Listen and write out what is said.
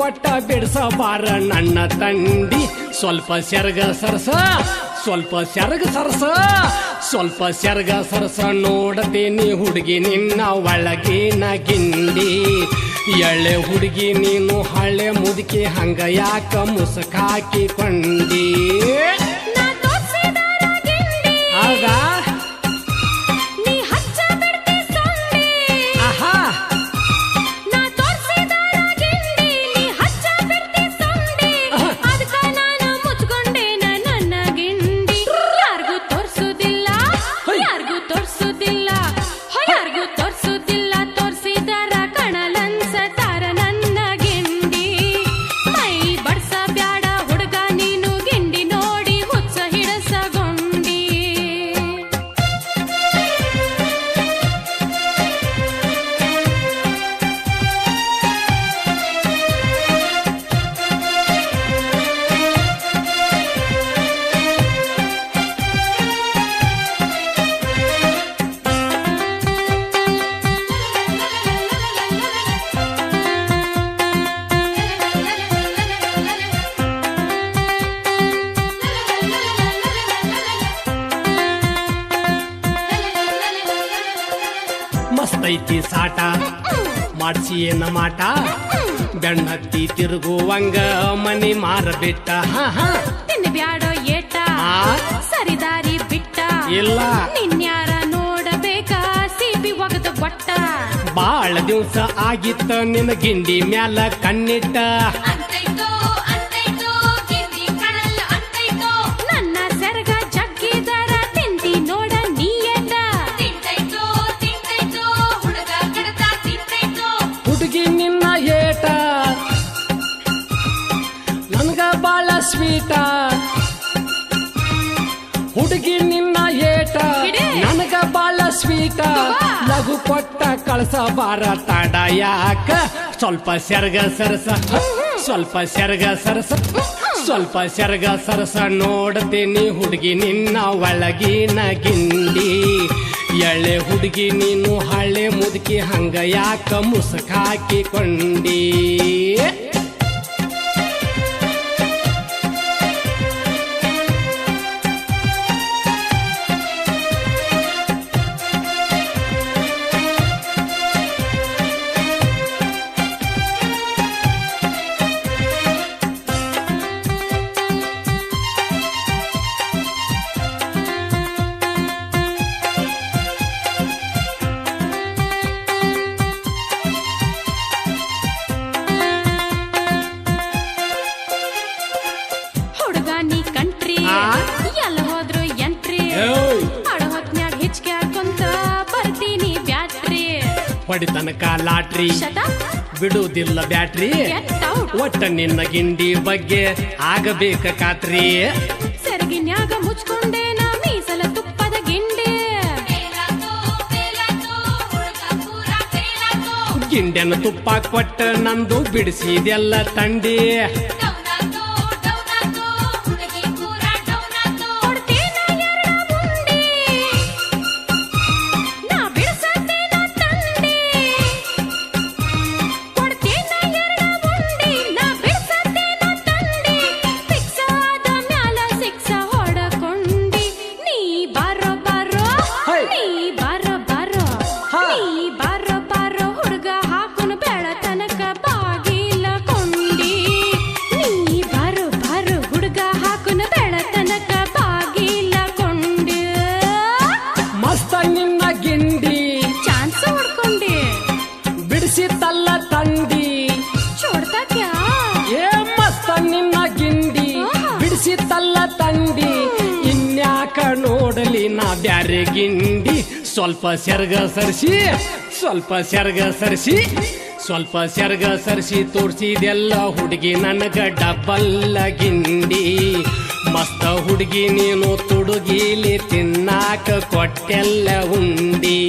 ಕೊಟ್ಟ ಬಿಡಿಸಬಾರ ನನ್ನ ತಂಡಿ ಸ್ವಲ್ಪ ಸೆರಗ ಸರಸ ಸ್ವಲ್ಪ ಸೆರಗ ಸರಸ ಸ್ವಲ್ಪ ಸೆರಗ ಸರಸ ನೋಡತೀನಿ ಹುಡುಗಿ ನಿನ್ನ ಒಳಗಿನ ಗಿಂಡಿ ಎಳ್ಳೆ ಹುಡುಗಿ ನೀನು ಹಳೆ ಮುದುಕಿ ಹಂಗ ಯಾಕ ಮುಸುಕಾಕಿಕೊಂಡಿ ಹೌದಾ ಮಸ್ತೈತಿ ಸಾಟ ಮಾಡಿಸಿ ಏನ ಮಾಟ ಬೆಣ್ಣತ್ತಿ ತಿರುಗುವಂಗ ಮನಿ ಮಾರಬಿಟ್ಟ ಬ್ಯಾಡೋ ಏಟ ಸರಿದಾರಿ ಬಿಟ್ಟ ಇಲ್ಲ ನಿನ್ಯಾರ ನೋಡಬೇಕಾ ಸಿಬಿ ಒಗದ ಬಟ್ಟ ಬಾಳ ದಿವ್ಸ ಆಗಿತ್ತ ನಿನ್ನ ಗಿಂಡಿ ಮ್ಯಾಲ ಕಣ್ಣಿಟ್ಟ ನನ್ನ ಸೆರಗ ಜಗ್ಗಿದರ ತಿಂದಿ ನೋಡ ನೀಯಟ ಹುಡುಗಿ ನಿನ್ನ ಏಟ ನನ್ಗ ಬಾಳ ಸ್ವೀಟ ಹುಡುಗಿ ನಿನ್ನ ಏಟ ನನಗ ಬಾಳ ಸ್ವೀಟ ಲಘು ಕೊಟ್ಟ ಕಳಸಬಾರ ತಡ ಯಾಕ ಸ್ವಲ್ಪ ಸೆರಗ ಸರಸ ಸ್ವಲ್ಪ ಸೆರಗ ಸರಸ ಸ್ವಲ್ಪ ಸೆರಗ ಸರಸ ನೋಡ್ತೀನಿ ಹುಡುಗಿ ನಿನ್ನ ಒಳಗಿನ ಗಿಂಡಿ ಎಳ್ಳೆ ಹುಡುಗಿ ನೀನು ಹಳೆ ಮುದುಕಿ ಹಂಗ ಯಾಕ ಮುಸುಕಾಕಿಕೊಂಡಿ ಎಲ್ಲ ಹೋದ್ರು ಎಂಟ್ರಿ ಅಡ ಹೊತ್ನ್ಯಾಗ ಹಿಚ್ಕೆ ಹಾಕೊಂತ ಬರ್ತೀನಿ ಬ್ಯಾಟ್ರಿ ಹೊಡಿತನಕ ಲಾಟ್ರಿ ಬಿಡುವುದಿಲ್ಲ ಬ್ಯಾಟ್ರಿ ಒಟ್ಟ ನಿನ್ನ ಗಿಂಡಿ ಬಗ್ಗೆ ಆಗಬೇಕ ಖಾತ್ರಿ ಸೆರಗಿನ್ಯಾಗ ಮುಚ್ಕೊಂಡೆ ನಾ ಮೀಸಲ ತುಪ್ಪದ ಗಿಂಡಿ ಗಿಂಡೆನ ತುಪ್ಪ ಕೊಟ್ಟ ನಂದು ಬಿಡಿಸಿದೆಲ್ಲ ತಂಡಿ ಬಿಡಿಸಿತಲ್ಲ ತಂಡಿ ಏ ಮಸ್ತ ನಿನ್ನ ಗಿಂಡಿ ಬಿಡಿಸಿತಲ್ಲ ತಂಡಿ ಇನ್ಯಾಕ ನೋಡಲಿ ನಾ ಬ್ಯಾರೆ ಗಿಂಡಿ ಸ್ವಲ್ಪ ಸೆರಗ ಸರಿಸಿ ಸ್ವಲ್ಪ ಸೆರಗ ಸರಿಸಿ ಸ್ವಲ್ಪ ಸೆರಗ ಸರಿಸಿ ತೋರ್ಸಿದೆಲ್ಲ ಹುಡುಗಿ ನನಗ ಡಬ್ಬಲ್ಲ ಗಿಂಡಿ ಮಸ್ತ ಹುಡುಗಿ ನೀನು ತುಡುಗಿಲಿ ತಿನ್ನಾಕ ಕೊಟ್ಟೆಲ್ಲ ಉಂಡಿ